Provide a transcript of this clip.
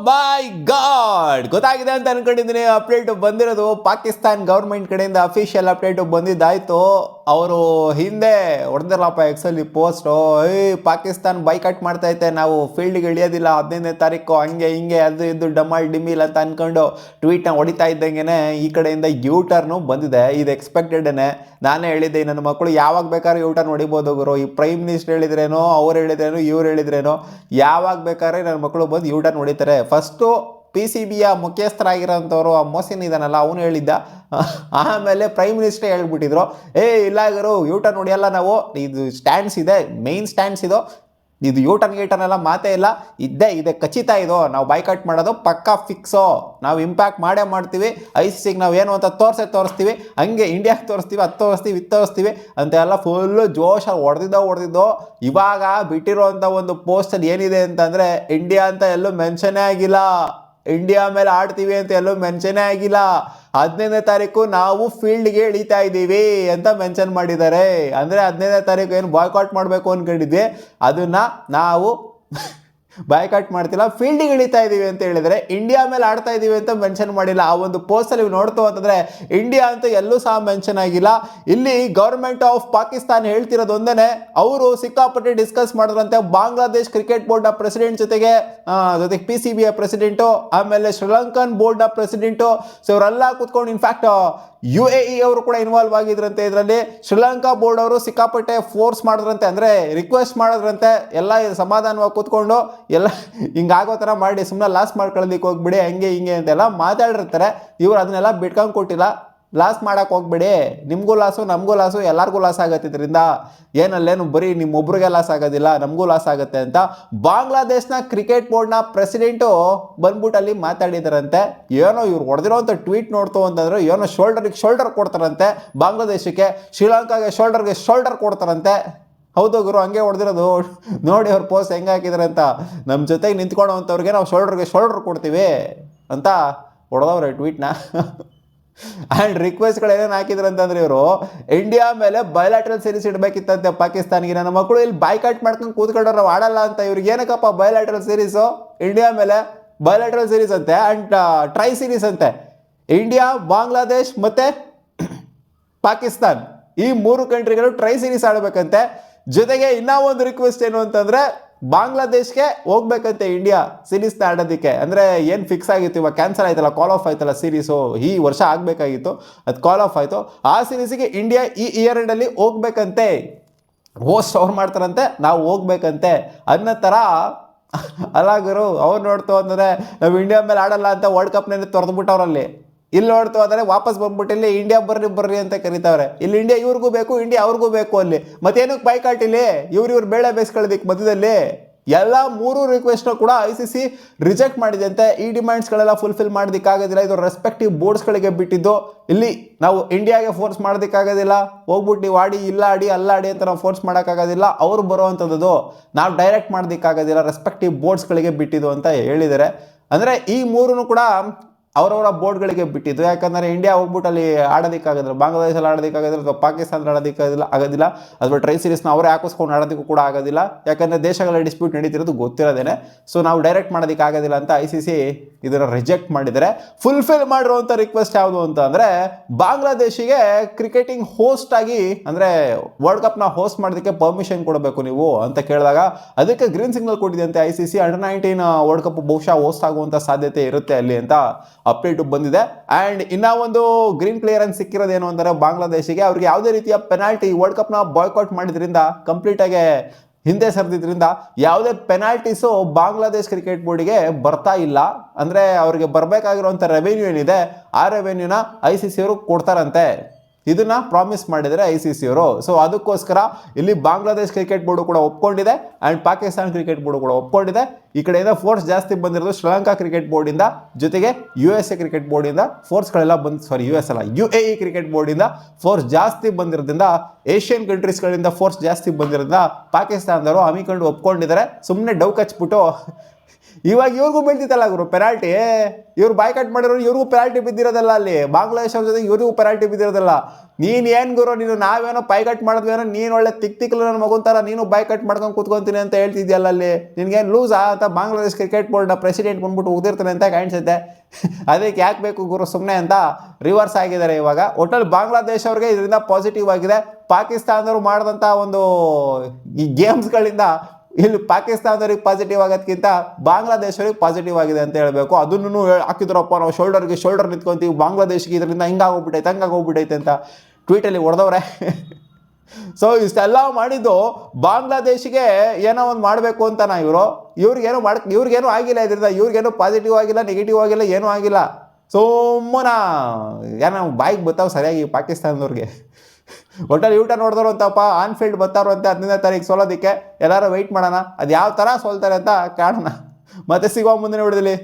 ಮೈ god, ಗೊತ್ತಾಗಿದೆ ಅಂತ ಅನ್ಕೊಂಡಿದ್ದೀನಿ. ಅಪ್ಡೇಟ್ ಬಂದಿರೋದು ಪಾಕಿಸ್ತಾನ್ ಗೌರ್ಮೆಂಟ್ ಕಡೆಯಿಂದ ಅಫಿಷಿಯಲ್ ಅಪ್ಡೇಟ್ ಬಂದಿದ್ದಾಯ್ತು. ಅವರು ಹಿಂದೆ ಹೊಡೆದಿರಲ್ಲಪ್ಪ ಎಕ್ಸಲ್ಲಿ ಪೋಸ್ಟು, ಪಾಕಿಸ್ತಾನ್ ಬೈಕಟ್ ಮಾಡ್ತಾ ಐತೆ, ನಾವು ಫೀಲ್ಡ್ಗೆ ಇಳಿಯೋದಿಲ್ಲ 15ನೇ ತಾರೀಕು, ಹಂಗೆ ಹಿಂಗೆ ಅದು ಇದು ಡಮಾಲ್ ಡಿಮಿಲ್ ಅಂತ ಅನ್ಕೊಂಡು ಟ್ವೀಟ್ನ ಹೊಡಿತಾ ಇದ್ದಂಗೆ ಈ ಕಡೆಯಿಂದ ಯೂ ಟರ್ನು ಬಂದಿದೆ. ಇದು ಎಕ್ಸ್ಪೆಕ್ಟೆಡೇ. ನಾನೇ ಹೇಳಿದ್ದೆ ನನ್ನ ಮಕ್ಕಳು ಯಾವಾಗ ಬೇಕಾದ್ರೂ ಯೂ ಟರ್ನ್ ಹೊಡಿಬೋದು ಗುರು. ಈ ಪ್ರೈಮ್ ಮಿನಿಸ್ಟರ್ ಹೇಳಿದ್ರೇನೋ, ಅವ್ರು ಹೇಳಿದ್ರೇನೋ, ಇವ್ರು ಹೇಳಿದ್ರೇನೋ, ಯಾವಾಗ ಬೇಕಾದ್ರೆ ನನ್ನ ಮಕ್ಕಳು ಬಂದು ಯೂ ಟರ್ನ್ ಹೊಡಿತಾರೆ. ಫಸ್ಟು PCBಯ ಮುಖ್ಯಸ್ಥರಾಗಿರೋಂಥವ್ರು ಆ ಮೋಸಿನ್ ಇದಾನಲ್ಲ ಅವನು ಹೇಳಿದ್ದ, ಆಮೇಲೆ ಪ್ರೈಮ್ ಮಿನಿಸ್ಟರ್ ಹೇಳ್ಬಿಟ್ಟಿದ್ರು ಇಲ್ಲ ಗುರು ಯೂ ಟರ್ನ್ ಹೊಡಿಯಲ್ಲ ನಾವು, ಇದು ಸ್ಟ್ಯಾಂಡ್ಸ್ ಇದೆ, ಮೇನ್ ಸ್ಟ್ಯಾಂಡ್ಸ್ ಇದು ಯೂ ಟರ್ನ್ ಎಲ್ಲ ಮಾತೇ ಇಲ್ಲ, ಇದೆ ಖಚಿತ, ಇದು ನಾವು ಬೈಕಟ್ ಮಾಡೋದು ಪಕ್ಕಾ ಫಿಕ್ಸು, ನಾವು ಇಂಪ್ಯಾಕ್ಟ್ ಮಾಡೇ ಮಾಡ್ತೀವಿ, ICCಗೆ ನಾವು ಏನು ಅಂತ ತೋರಿಸ್ತೀವಿ, ಹಂಗೆ ಇಂಡಿಯಾಗೆ ತೋರಿಸ್ತೀವಿ, ಅದು ತೋರಿಸ್ತೀವಿ, ಇದು ತೋರಿಸ್ತೀವಿ ಅಂತೆಲ್ಲ ಫುಲ್ಲು ಜೋಶಾಗಿ ಹೊಡೆದಿದ್ದೋ. ಇವಾಗ ಬಿಟ್ಟಿರೋಂಥ ಒಂದು ಪೋಸ್ಟಲ್ಲಿ ಏನಿದೆ ಅಂತಂದರೆ ಇಂಡಿಯಾ ಅಂತ ಎಲ್ಲೂ ಮೆನ್ಷನ್ನೇ ಆಗಿಲ್ಲ, ಇಂಡಿಯಾ ಮೇಲೆ ಆಡ್ತೀವಿ ಅಂತ ಎಲ್ಲೂ ಮೆನ್ಷನ್ನೇ ಆಗಿಲ್ಲ. 15ನೇ ತಾರೀಕು ನಾವು ಫೀಲ್ಡ್ಗೆ ಇಳಿತಾ ಇದ್ದೀವಿ ಅಂತ ಮೆನ್ಷನ್ ಮಾಡಿದ್ದಾರೆ. ಅಂದರೆ 15ನೇ ತಾರೀಕು ಏನು ಬಾಯ್ಕಾಟ್ ಮಾಡಬೇಕು ಅಂದ್ಕೊಂಡಿದ್ವಿ, ಅದನ್ನು ನಾವು ಬಾಯ್ಕಾಟ್ ಮಾಡ್ತಿಲ್ಲ, ಫೀಲ್ಡಿಗೆ ಇಳಿತಾ ಇದ್ದೀವಿ ಅಂತ ಹೇಳಿದರೆ ಇಂಡಿಯಾ ಮೇಲೆ ಆಡ್ತಾ ಇದ್ದೀವಿ ಅಂತ ಮೆನ್ಷನ್ ಮಾಡಿಲ್ಲ. ಆ ಒಂದು ಪೋಸ್ಟಲ್ಲಿ ನೀವು ನೋಡ್ತು ಅಂತಂದರೆ ಇಂಡಿಯಾ ಅಂತ ಎಲ್ಲೂ ಸಹ ಮೆನ್ಷನ್ ಆಗಿಲ್ಲ. ಇಲ್ಲಿ ಗೌರ್ಮೆಂಟ್ ಆಫ್ ಪಾಕಿಸ್ತಾನ್ ಹೇಳ್ತಿರೋದು ಒಂದೇ, ಅವರು ಸಿಕ್ಕಾಪಟ್ಟೆ ಡಿಸ್ಕಸ್ ಮಾಡಿದ್ರಂತೆ ಬಾಂಗ್ಲಾದೇಶ್ ಕ್ರಿಕೆಟ್ ಬೋರ್ಡ್ನ ಪ್ರೆಸಿಡೆಂಟ್ ಜೊತೆಗೆ PCBಯ ಪ್ರೆಸಿಡೆಂಟು, ಆಮೇಲೆ ಶ್ರೀಲಂಕನ್ ಬೋರ್ಡ್ನ ಪ್ರೆಸಿಡೆಂಟು. ಸೊ ಇವರೆಲ್ಲ ಕೂತ್ಕೊಂಡು ಇನ್ಫ್ಯಾಕ್ಟ್ UAE ಅವರು ಕೂಡ ಇನ್ವಾಲ್ವ್ ಆಗಿದ್ರಂತೆ ಇದರಲ್ಲಿ. ಶ್ರೀಲಂಕಾ ಬೋರ್ಡ್ ಅವರು ಸಿಕ್ಕಾಪಟ್ಟೆ ಫೋರ್ಸ್ ಮಾಡಿದ್ರಂತೆ, ಅಂದರೆ ರಿಕ್ವೆಸ್ಟ್ ಮಾಡಿದ್ರಂತೆ ಎಲ್ಲ ಸಮಾಧಾನವಾಗಿ ಕೂತ್ಕೊಂಡು ಎಲ್ಲ ಹಿಂಗಾಗೋ ಥರ ಮಾಡಿ ಸುಮ್ಮನೆ ಲಾಸ್ ಮಾಡ್ಕೊಳ್ಳೋದಕ್ಕೆ ಹೋಗ್ಬಿಡಿ, ಹಂಗೆ ಹಿಂಗೆ ಅಂತೆಲ್ಲ ಮಾತಾಡಿರ್ತಾರೆ. ಇವರು ಅದನ್ನೆಲ್ಲ ಬಿಟ್ಕೊಂಡು ಕೊಟ್ಟಿಲ್ಲ. ಲಾಸ್ ಮಾಡೋಕೆ ಹೋಗ್ಬೇಡಿ, ನಿಮಗೂ ಲಾಸು ನಮಗೂ ಲಾಸು, ಎಲ್ಲರಿಗೂ ಲಾಸ್ ಆಗುತ್ತೆ ಇದರಿಂದ, ಏನಲ್ಲೇನು ಬರೀ ನಿಮ್ಮೊಬ್ರಿಗೆ ಲಾಸ್ ಆಗೋದಿಲ್ಲ, ನಮಗೂ ಲಾಸ್ ಆಗುತ್ತೆ ಅಂತ ಬಾಂಗ್ಲಾದೇಶ್ನ ಕ್ರಿಕೆಟ್ ಬೋರ್ಡ್ನ ಪ್ರೆಸಿಡೆಂಟು ಬಂದ್ಬಿಟ್ಟು ಅಲ್ಲಿ ಮಾತಾಡಿದಾರಂತೆ. ಏನೋ ಇವ್ರು ಹೊಡೆದಿರೋಂಥ ಟ್ವೀಟ್ ನೋಡ್ತು ಅಂತಂದ್ರೆ ಏನೋ ಶೋಲ್ಡರ್ಗೆ ಶೋಲ್ಡರ್ ಕೊಡ್ತಾರಂತೆ ಬಾಂಗ್ಲಾದೇಶಕ್ಕೆ, ಶ್ರೀಲಂಕಾಗೆ ಶೋಲ್ಡರ್ಗೆ ಶೋಲ್ಡರ್ ಕೊಡ್ತಾರಂತೆ. ಹೌದು ಗುರು, ಹಂಗೆ ಹೊಡೆದಿರೋದು. ನೋಡಿ ಅವ್ರ ಪೋಸ್ಟ್ ಹೆಂಗೆ ಹಾಕಿದಾರೆ ಅಂತ, ನಮ್ಮ ಜೊತೆಗೆ ನಿಂತ್ಕೊಳ್ಳೋವಂಥವ್ರಿಗೆ ನಾವು ಶೋಲ್ಡರ್ಗೆ ಶೋಲ್ಡರ್ ಕೊಡ್ತೀವಿ ಅಂತ ಹೊಡೆದವ್ರೆ ಟ್ವೀಟ್ನ. ಆ್ಯಂಡ್ ರಿಕ್ವೆಸ್ಟ್ಗಳು ಏನೇನು ಹಾಕಿದ್ರು ಅಂತಂದ್ರೆ ಇವರು ಇಂಡಿಯಾ ಮೇಲೆ ಬಯಲಾಟ್ರಲ್ ಸೀರೀಸ್ ಇಡಬೇಕಿತ್ತಂತೆ ಪಾಕಿಸ್ತಾನಿಗೆ. ನನ್ನ ಮಕ್ಕಳು ಇಲ್ಲಿ ಬಾಯ್ಕಾಟ್ ಮಾಡ್ಕೊಂಡು ಕೂತ್ಕೊಂಡ್ರೆ ನಾವು ಆಡಲ್ಲ ಅಂತ. ಇವ್ರಿಗೆ ಏನಕ್ಕಪ್ಪ ಬಯಲಾಟ್ರಲ್ ಸೀರೀಸು, ಇಂಡಿಯಾ ಮೇಲೆ ಬಯಲಾಟ್ರಲ್ ಸೀರೀಸ್ ಅಂತೆ ಆ್ಯಂಡ್ ಟ್ರೈ ಸೀರೀಸ್ ಅಂತೆ. ಇಂಡಿಯಾ, ಬಾಂಗ್ಲಾದೇಶ್ ಮತ್ತು ಪಾಕಿಸ್ತಾನ್ ಈ 3 ಕಂಟ್ರಿಗಳು ಟ್ರೈ ಸೀರೀಸ್ ಆಡಬೇಕಂತೆ. ಜೊತೆಗೆ ಇನ್ನೂ ಒಂದು ರಿಕ್ವೆಸ್ಟ್ ಏನು ಅಂತಂದರೆ ಬಾಂಗ್ಲಾದೇಶ್ಗೆ ಹೋಗ್ಬೇಕಂತೆ ಇಂಡಿಯಾ ಸೀರೀಸ್ನ ಆಡೋದಕ್ಕೆ. ಅಂದರೆ ಏನು ಫಿಕ್ಸ್ ಆಗಿತ್ತು, ಇವಾಗ ಕ್ಯಾನ್ಸಲ್ ಆಯ್ತಲ್ಲ, ಕಾಲ್ ಆಫ್ ಆಯ್ತಲ್ಲ ಸೀರೀಸು, ಈ ವರ್ಷ ಆಗಬೇಕಾಗಿತ್ತು, ಅದು ಕಾಲ್ ಆಫ್ ಆಯಿತು. ಆ ಸೀರೀಸಿಗೆ ಇಂಡಿಯಾ ಈ ಇಯರ್ ಎಂಡಲ್ಲಿ ಹೋಗ್ಬೇಕಂತೆ, ಹೋಸ್ಟ್ ಅವ್ರು ಮಾಡ್ತಾರಂತೆ, ನಾವು ಹೋಗ್ಬೇಕಂತೆ ಅನ್ನೋ ಥರ. ಅಲ್ಲ ಗುರು, ಅವ್ರು ನೋಡ್ತು ಅಂದರೆ ನಾವು ಇಂಡಿಯಾ ಮೇಲೆ ಆಡಲ್ಲ ಅಂತ ವರ್ಲ್ಡ್ ಕಪ್ನಲ್ಲಿ ತೊರೆದ್ಬಿಟ್ಟವ್ರಲ್ಲಿ. ಇಲ್ಲಿ ನೋಡ್ತು ಅಂದರೆ ವಾಪಸ್ ಬಂದ್ಬಿಟ್ಟು ಇಲ್ಲಿ ಇಂಡಿಯಾ ಬರ್ರಿ ಅಂತ ಕರೀತಾವ್ರೆ. ಇಲ್ಲಿ ಇಂಡಿಯಾ ಇವ್ರಿಗೂ ಬೇಕು, ಇಂಡಿಯಾ ಅವ್ರಿಗೂ ಬೇಕು ಅಲ್ಲಿ. ಮತ್ತೇನಕ್ಕೆ ಬೈಕಾಟ್ ಇಲ್ಲಿ, ಇವ್ರು ಬೇಳೆ ಬೇಯಿಸ್ಕೊಳ್ಳೋದಕ್ಕೆ ಮಧ್ಯದಲ್ಲಿ. ಎಲ್ಲ 3 ರಿಕ್ವೆಸ್ಟ್ನ ಕೂಡ ICC ರಿಜೆಕ್ಟ್ ಮಾಡಿದೆ ಅಂತೆ. ಈ ಡಿಮ್ಯಾಂಡ್ಸ್ಗಳೆಲ್ಲ ಫುಲ್ಫಿಲ್ ಮಾಡೋದಕ್ಕಾಗೋದಿಲ್ಲ, ಇದು ರೆಸ್ಪೆಕ್ಟಿವ್ ಬೋರ್ಡ್ಸ್ಗಳಿಗೆ ಬಿಟ್ಟಿದ್ದು. ಇಲ್ಲಿ ನಾವು ಇಂಡಿಯಾಗೆ ಫೋರ್ಸ್ ಮಾಡೋದಕ್ಕಾಗೋದಿಲ್ಲ, ಹೋಗ್ಬಿಟ್ಟು ನೀವು ಆಡಿ, ಇಲ್ಲ ಆಡಿ, ಅಲ್ಲ ಆಡಿ ಅಂತ ನಾವು ಫೋರ್ಸ್ ಮಾಡೋಕ್ಕಾಗೋದಿಲ್ಲ, ಅವ್ರು ಬರೋವಂಥದ್ದು ನಾವು ಡೈರೆಕ್ಟ್ ಮಾಡೋದಕ್ಕಾಗೋದಿಲ್ಲ, ರೆಸ್ಪೆಕ್ಟಿವ್ ಬೋರ್ಡ್ಸ್ಗಳಿಗೆ ಬಿಟ್ಟಿದ್ದು ಅಂತ ಹೇಳಿದ್ದಾರೆ. ಅಂದರೆ ಈ 3 ಕೂಡ ಅವರವರ ಬೋರ್ಡ್ಗಳಿಗೆ ಬಿಟ್ಟಿದ್ದು. ಯಾಕಂದರೆ ಇಂಡಿಯಾ ಹೋಗ್ಬಿಟ್ಟು ಅಲ್ಲಿ ಆಡೋದಕ್ಕಾಗೋದಿಲ್ಲ, ಬಾಂಗ್ಲಾದೇಶಲ್ಲಿ ಆಡೋದಕ್ಕಾಗೋದಿಲ್ಲ, ಅಥವಾ ಪಾಕಿಸ್ತಾನದಲ್ಲಿ ಆಗೋದಿಲ್ಲ, ಅಥವಾ ಟ್ರೈ ಸೀರೀಸ್ನ ಅವರೇ ಹಾಕಿಸ್ಕೊಂಡು ಆಡೋದಕ್ಕೂ ಕೂಡ ಆಗೋದಿಲ್ಲ. ಯಾಕಂದರೆ ದೇಶಗಳ ಡಿಸ್ಪ್ಯೂಟ್ ನಡೀತಿರೋದು ಗೊತ್ತಿರೋದೇನೆ. ಸೊ ನಾವು ಡೈರೆಕ್ಟ್ ಮಾಡೋದಕ್ಕಾಗೋದಿಲ್ಲ ಅಂತ ICC ಇದನ್ನು ರಿಜೆಕ್ಟ್ ಮಾಡಿದರೆ. ಫುಲ್ಫಿಲ್ ಮಾಡಿರುವಂಥ ರಿಕ್ವೆಸ್ಟ್ ಯಾವುದು ಅಂತ ಅಂದರೆ ಬಾಂಗ್ಲಾದೇಶಿಗೆ ಕ್ರಿಕೆಟಿಂಗ್ ಹೋಸ್ಟ್ ಆಗಿ, ಅಂದರೆ ವರ್ಲ್ಡ್ ಕಪ್ನ ಹೋಸ್ಟ್ ಮಾಡೋದಕ್ಕೆ ಪರ್ಮಿಷನ್ ಕೊಡಬೇಕು ನೀವು ಅಂತ ಕೇಳಿದಾಗ ಅದಕ್ಕೆ ಗ್ರೀನ್ ಸಿಗ್ನಲ್ ಕೊಟ್ಟಿದೆ ಅಂತೆ ICC. ಅಂಡರ್-19 ವರ್ಲ್ಡ್ ಕಪ್ ಬಹುಶಃ ಹೋಸ್ಟ್ ಆಗುವಂಥ ಸಾಧ್ಯತೆ ಇರುತ್ತೆ ಅಲ್ಲಿ ಅಂತ ಅಪ್ಡೇಟ್ ಬಂದಿದೆ. ಆ್ಯಂಡ್ ಇನ್ನೂ ಒಂದು ಗ್ರೀನ್ ಕ್ಲಿಯರೆನ್ಸ್ ಸಿಕ್ಕಿರೋದೇನು ಅಂದರೆ ಬಾಂಗ್ಲಾದೇಶಿಗೆ ಅವ್ರಿಗೆ ಯಾವುದೇ ರೀತಿಯ ಪೆನಾಲ್ಟಿ, ವರ್ಲ್ಡ್ ಕಪ್ನ ಬಾಯ್ಕಾಟ್ ಮಾಡಿದ್ರಿಂದ, ಕಂಪ್ಲೀಟಾಗಿ ಹಿಂದೆ ಸರಿದ್ರಿಂದ ಯಾವುದೇ ಪೆನಾಲ್ಟೀಸು ಬಾಂಗ್ಲಾದೇಶ್ ಕ್ರಿಕೆಟ್ ಬೋರ್ಡಿಗೆ ಬರ್ತಾ ಇಲ್ಲ. ಅಂದರೆ ಅವ್ರಿಗೆ ಬರಬೇಕಾಗಿರುವಂಥ ರೆವೆನ್ಯೂ ಏನಿದೆ ಆ ರೆವೆನ್ಯೂನ ICC ಅವರು ಕೊಡ್ತಾರಂತೆ. ಇದನ್ನು ಪ್ರಾಮಿಸ್ ಮಾಡಿದರೆ ICC ಅವರು. ಸೊ ಅದಕ್ಕೋಸ್ಕರ ಇಲ್ಲಿ ಬಾಂಗ್ಲಾದೇಶ್ ಕ್ರಿಕೆಟ್ ಬೋರ್ಡು ಕೂಡ ಒಪ್ಕೊಂಡಿದೆ ಆ್ಯಂಡ್ ಪಾಕಿಸ್ತಾನ್ ಕ್ರಿಕೆಟ್ ಬೋರ್ಡು ಕೂಡ ಒಪ್ಕೊಂಡಿದೆ. ಈ ಕಡೆಯಿಂದ ಫೋರ್ಸ್ ಜಾಸ್ತಿ ಬಂದಿರೋದು ಶ್ರೀಲಂಕಾ ಕ್ರಿಕೆಟ್ ಬೋರ್ಡಿಂದ, ಜೊತೆಗೆ USA ಕ್ರಿಕೆಟ್ ಬೋರ್ಡಿಂದ ಫೋರ್ಸ್ಗಳೆಲ್ಲ US ಅಲ್ಲ, UAE ಕ್ರಿಕೆಟ್ ಬೋರ್ಡಿಂದ ಫೋರ್ಸ್ ಜಾಸ್ತಿ ಬಂದಿರೋದ್ರಿಂದ, ಏಷ್ಯನ್ ಕಂಟ್ರೀಸ್ಗಳಿಂದ ಫೋರ್ಸ್ ಜಾಸ್ತಿ ಬಂದಿರೋದ್ರಿಂದ ಪಾಕಿಸ್ತಾನದವರು ಹಮ್ಮಿಕೊಂಡು ಒಪ್ಕೊಂಡಿದ್ದಾರೆ. ಸುಮ್ಮನೆ ಡೌ ಕಚ್ಬಿಟ್ಟು ಇವಾಗ ಇವ್ರಿಗೂ ಬೀಳ್ತಿತ್ತಲ್ಲ ಗುರು ಪೆನಾಲ್ಟಿ. ಇವ್ರು ಬಾಯ್ಕಟ್ ಮಾಡಿರೋರು ಇವ್ರಿಗೂ ಪೆನಾಲ್ಟಿ ಬಿದ್ದಿರೋದಲ್ಲ, ಅಲ್ಲಿ ಬಾಂಗ್ಲಾದೇಶ ಅವ್ರ ಜೊತೆ ಇವ್ರಿಗೂ ಪೆನಾಲ್ಟಿ ಬಿದ್ದಿರೋದಲ್ಲ. ನೀನು ಏನು ಗುರು, ನೀನು ನಾವೇನೋ ಬಾಯ್ಕಟ್ ಮಾಡಿದ್ವೇನೋ, ನೀನು ಒಳ್ಳೆ ತಿಕ್ಲು ನನ್ನ ಮಗನ ಥರ ನೀನು ಬಾಯ್ಕಟ್ ಮಾಡ್ಕೊಂಡು ಕೂತ್ಕೊಂತೀನಿ ಅಂತ ಹೇಳ್ತಿದ್ಯಲ್ಲ. ಅಲ್ಲಿ ನಿನಗೇನು ಲೂಸಾ ಅಂತ ಬಾಂಗ್ಲಾದೇಶ್ ಕ್ರಿಕೆಟ್ ಬೋರ್ಡ್ನ ಪ್ರೆಸಿಡೆಂಟ್ ಬಂದ್ಬಿಟ್ಟು ಉದಿರ್ತಾನೆ ಅಂತ ಕಾಣಿಸುತ್ತೆ. ಅದಕ್ಕೆ ಯಾಕೆ ಬೇಕು ಗುರು ಸುಮ್ಮನೆ ಅಂತ ರಿವರ್ಸ್ ಆಗಿದ್ದಾರೆ ಇವಾಗ. ಒಟ್ಟಲ್ಲಿ ಬಾಂಗ್ಲಾದೇಶ್ ಅವ್ರಿಗೆ ಇದರಿಂದ ಪಾಸಿಟಿವ್ ಆಗಿದೆ. ಪಾಕಿಸ್ತಾನದವರು ಮಾಡಿದಂಥ ಒಂದು ಈ ಗೇಮ್ಸ್ಗಳಿಂದ ಇಲ್ಲಿ ಪಾಕಿಸ್ತಾನದವ್ರಿಗೆ ಪಾಸಿಟಿವ್ ಆಗೋದಕ್ಕಿಂತ ಬಾಂಗ್ಲಾದೇಶವ್ರಿಗೆ ಪಾಸಿಟಿವ್ ಆಗಿದೆ ಅಂತ ಹೇಳಬೇಕು. ಅದನ್ನು ಹಾಕಿದ್ರಪ್ಪ, ನಾವು ಶೋಲ್ಡರ್ ನಿಂತ್ಕೊಂತೀವಿ, ಬಾಂಗ್ಲಾದೇಶಿಗೆ ಇದರಿಂದ ಹಿಂಗಾಗೋಗ್ಬಿಟ್ಟೈತೆ ಹಂಗಾಗೋಗ್ಬಿಟ್ಟೈತೆ ಅಂತ ಟ್ವೀಟಲ್ಲಿ ಹೊಡೆದವ್ರೆ. ಸೊ ಇಷ್ಟೆಲ್ಲ ಮಾಡಿದ್ದು ಬಾಂಗ್ಲಾದೇಶಿಗೆ ಏನೋ ಒಂದು ಮಾಡಬೇಕು ಅಂತನ ಇವ್ರಿಗೇನು ಆಗಿಲ್ಲ ಇದರಿಂದ. ಇವ್ರಿಗೇನು ಪಾಸಿಟಿವ್ ಆಗಿಲ್ಲ, ನೆಗೆಟಿವ್ ಆಗಿಲ್ಲ, ಏನೂ ಆಗಿಲ್ಲ. ಸುಮ್ಮನೆ ಏನೋ ಬಾಯಿಗೆ ಬರ್ತಾವೆ ಸರಿಯಾಗಿ ಪಾಕಿಸ್ತಾನದವ್ರಿಗೆ. ಒಟ್ಟಲ್ಲಿ ಊಟ ನೋಡಿದ್ರು ಅಂತಪ್ಪ, ಆನ್ಫೀಲ್ಡ್ ಬರ್ತಾರೋ ಅಂತ 15ನೇ ತಾರೀಕು ಸೋಲೋದಕ್ಕೆ. ಎಲ್ಲರೂ ವೆಯ್ಟ್ ಮಾಡೋಣ, ಅದು ಯಾವ ಥರ ಸೋಲ್ತಾರೆ ಅಂತ ಕಾಣೋಣ. ಮತ್ತೆ ಸಿಗುವ ಮುಂದಿನ ವಿಡಿಯೋದಲ್ಲಿ.